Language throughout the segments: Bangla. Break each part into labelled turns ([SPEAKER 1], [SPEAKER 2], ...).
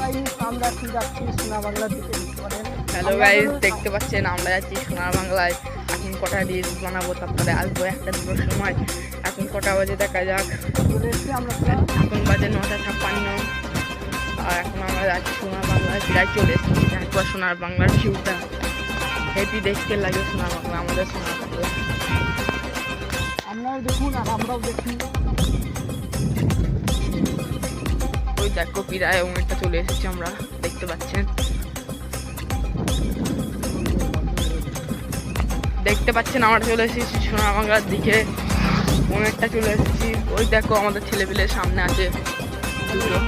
[SPEAKER 1] আমরা এখন যাচ্ছি সোনা বাংলার দিকে।
[SPEAKER 2] হ্যালো গাইস, দেখতে পাচ্ছেন আমরা যাচ্ছি সোনার বাংলায়। এখন কটা রিলস বানাবো, তারপরে আসবো 1টা-2টোর সময়। এখন কটা বাজে দেখা যাক।
[SPEAKER 1] চলে এসেছি আমরা।
[SPEAKER 2] এখন বাজে 9:56। আর এখন আমরা যাচ্ছি সোনার বাংলায়, প্রায় চলে এসেছি। একবার সোনার বাংলার ভিউটা হেভি দেখতে লাগে। সোনার বাংলা, আমাদের সোনার বাংলা।
[SPEAKER 1] আপনারাও দেখুন আর আমরাও দেখি।
[SPEAKER 2] ওই দেখো প্রায় অনেকটা চলে এসেছি আমরা, দেখতে পাচ্ছেন। আমরা চলে এসেছি সোনার বাংলার দিকে, অনেকটা চলে এসেছি। ওই দেখো আমাদের ছেলেপিলের সামনে আছে দুটো।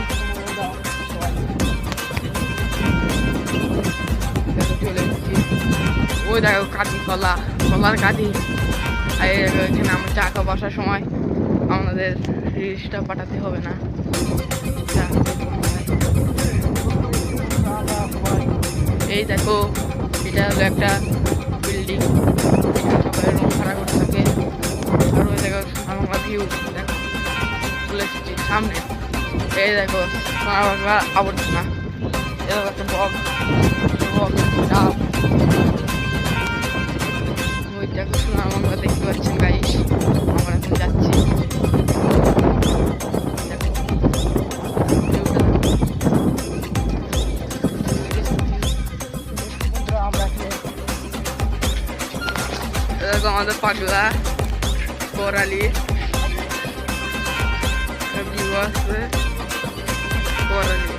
[SPEAKER 2] চলে এসেছি। ওই দেখো কাঁদি, কলার কাঁদি। আর এখানে আমরা টাকা বসার সময় আমাদের রিলসটা পাঠাতে হবে না। এই দেখো, এটা হলো একটা বিল্ডিং, সবাই রুম ভাড়া করে থাকে। আর ওই দেখো সোনার ভিউ, দেখো চলে এসেছি সামনে। এই দেখো সোনার বাংলা আবর্জনা, এরকম একটা বক ডাব। ওই দেখো সোনার বাংলা, দেখতে পাচ্ছেন গাইস। আমরা এখন যাচ্ছি। দেখো আমাদের পাগলা করালি ভিউ আসবে করালি।